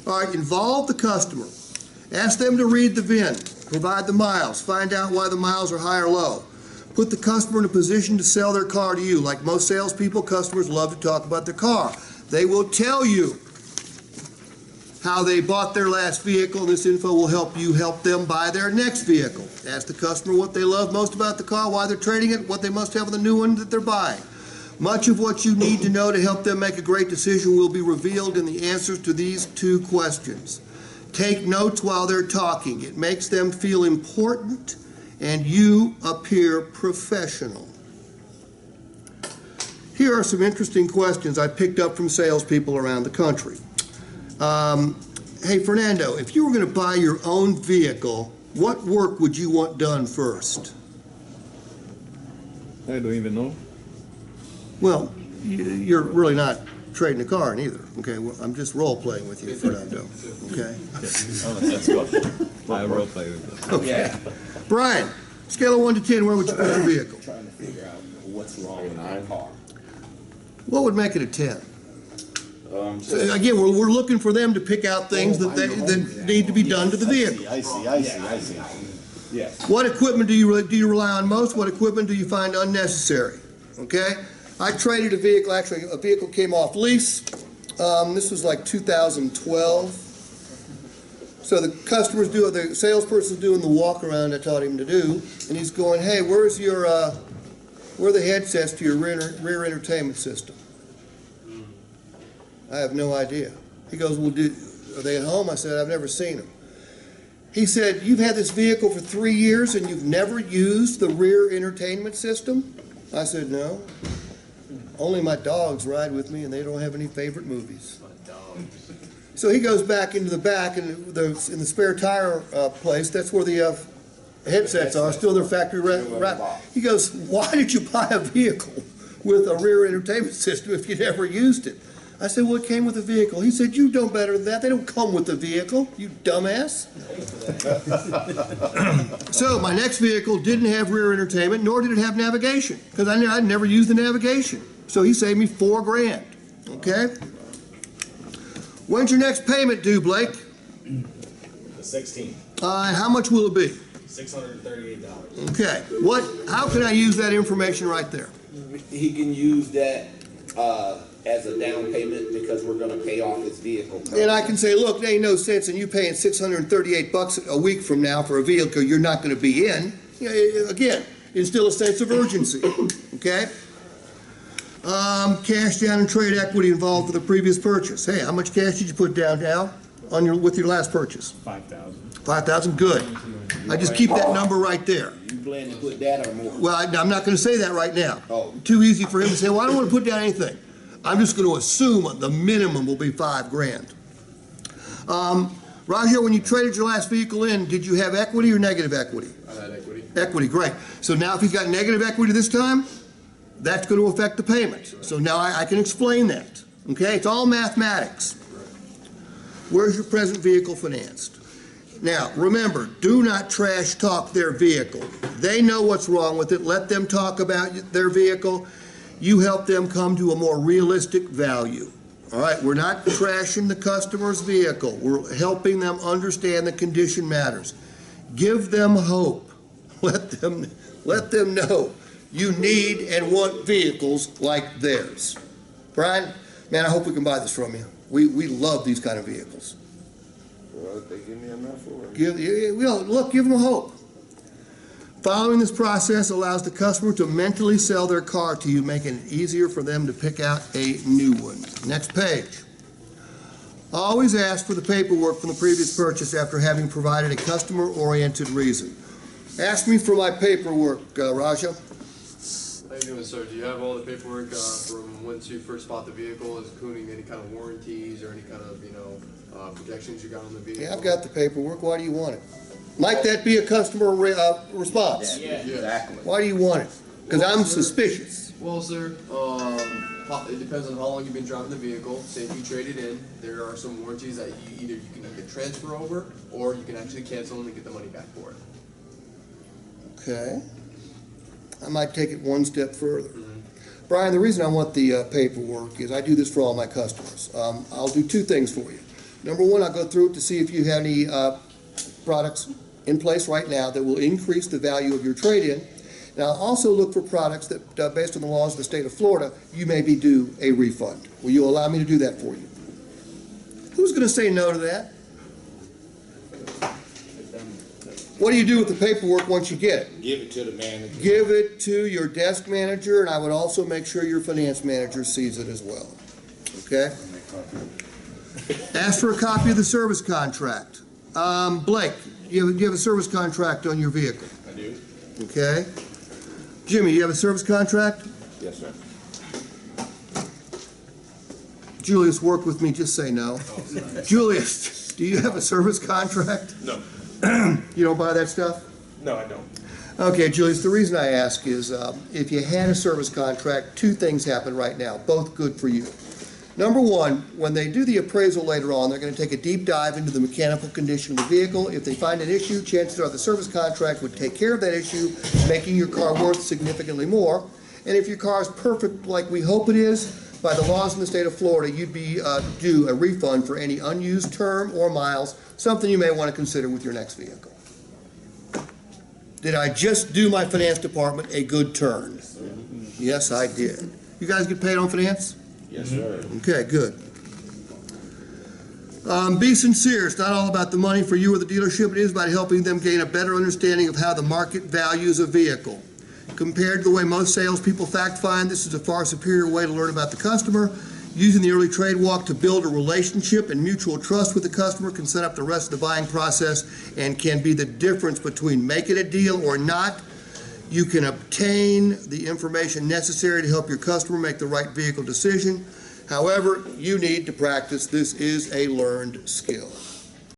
All right, involve the customer. Ask them to read the VIN, provide the miles, find out why the miles are high or low. Put the customer in a position to sell their car to you. Like most salespeople, customers love to talk about their car. They will tell you how they bought their last vehicle. This info will help you help them buy their next vehicle. Ask the customer what they love most about the car, why they're trading it, what they must have in the new one that they're buying. Much of what you need to know to help them make a great decision will be revealed in the answers to these 2 questions. Take notes while they're talking. It makes them feel important and you appear professional. Here are some interesting questions I picked up from salespeople around the country. Hey, Fernando, if you were going to buy your own vehicle, what work would you want done first? I don't even know. Well, you're really not trading a car in either. Okay, well, I'm just role-playing with you, Fernando. Okay? Let's go. I role play with you. Okay. Yeah. Brian, scale of 1 to 10, where would you put your vehicle? Trying to figure out what's wrong with my car. What would make it a 10? So again, we're looking for them to pick out things that need to be done to the vehicle. I see. Yes. What equipment do you rely on most? What equipment do you find unnecessary? Okay? I traded a vehicle, actually a vehicle came off lease. This was like 2012. So the salesperson's doing the walk around I taught him to do, and he's going, hey, where are the headsets to your rear entertainment system? I have no idea. He goes, well, are they at home? I said, I've never seen them. He said, you've had this vehicle for 3 years and you've never used the rear entertainment system? I said, no. Only my dogs ride with me and they don't have any favorite movies. So he goes back into the back and in the spare tire place, that's where the headsets are, still their factory wrap. He goes, why did you buy a vehicle with a rear entertainment system if you never used it? I said, well, it came with the vehicle. He said, you know better than that. They don't come with the vehicle, you dumbass. So my next vehicle didn't have rear entertainment, nor did it have navigation, because I'd never used the navigation. So he saved me $4 grand, okay? When's your next payment due, Blake? The 16th. How much will it be? $638. Okay. How can I use that information right there? He can use that as a down payment because we're going to pay off his vehicle. And I can say, look, there ain't no sense in you paying $638 a week from now for a vehicle you're not going to be in. You know, again, instill a sense of urgency. Okay? Cash down and trade equity involved for the previous purchase. Hey, how much cash did you put down now with your last purchase? $5,000. $5,000, good. I just keep that number right there. You plan to put that or more? Well, I'm not going to say that right now. Oh. Too easy for him to say, well, I don't want to put down anything. I'm just going to assume the minimum will be $5 grand. Roger, when you traded your last vehicle in, did you have equity or negative equity? I had equity. Equity, great. So now if he's got negative equity this time, that's going to affect the payment. So now I can explain that. Okay, it's all mathematics. Where's your present vehicle financed? Now, remember, do not trash talk their vehicle. They know what's wrong with it. Let them talk about their vehicle. You help them come to a more realistic value. All right, we're not trashing the customer's vehicle. We're helping them understand the condition matters. Give them hope. Let them know you need and want vehicles like theirs. Brian, man, I hope we can buy this from you. We love these kind of vehicles. Well, if they give me enough for it. Give them hope. Following this process allows the customer to mentally sell their car to you, making it easier for them to pick out a new one. Next page. Always ask for the paperwork from the previous purchase after having provided a customer-oriented reason. Ask me for my paperwork, Raja. How you doing, sir? Do you have all the paperwork from once you first bought the vehicle, including any kind of warranties or any kind of, projections you got on the vehicle? Yeah, I've got the paperwork. Why do you want it? Might that be a customer response? Yeah, exactly. Why do you want it? Because I'm suspicious. Well, sir, it depends on how long you've been driving the vehicle. Say if you trade it in, there are some warranties that you can either transfer over or you can actually cancel them and get the money back for it. Okay. I might take it one step further. Brian, the reason I want the paperwork is I do this for all my customers. I'll do 2 things for you. Number one, I'll go through it to see if you have any products in place right now that will increase the value of your trade-in. And I'll also look for products that, based on the laws of the state of Florida, you may be due a refund. Will you allow me to do that for you? Who's going to say no to that? What do you do with the paperwork once you get it? Give it to the manager. Give it to your desk manager, and I would also make sure your finance manager sees it as well. Okay? Ask for a copy of the service contract. Blake, you have a service contract on your vehicle? I do. Okay. Jimmy, you have a service contract? Yes, sir. Julius, work with me, just say no. Julius, do you have a service contract? No. You don't buy that stuff? No, I don't. Okay, Julius, the reason I ask is if you had a service contract, two things happen right now, both good for you. Number one, when they do the appraisal later on, they're going to take a deep dive into the mechanical condition of the vehicle. If they find an issue, chances are the service contract would take care of that issue, making your car worth significantly more. And if your car is perfect like we hope it is, by the laws in the state of Florida, you'd be due a refund for any unused term or miles, something you may want to consider with your next vehicle. Did I just do my finance department a good turn? Yes, I did. You guys get paid on finance? Yes, sir. Okay, good. Be sincere. It's not all about the money for you or the dealership. It is about helping them gain a better understanding of how the market values a vehicle. Compared to the way most salespeople fact find, this is a far superior way to learn about the customer. Using the early trade walk to build a relationship and mutual trust with the customer can set up the rest of the buying process and can be the difference between making a deal or not. You can obtain the information necessary to help your customer make the right vehicle decision. However, you need to practice. This is a learned skill.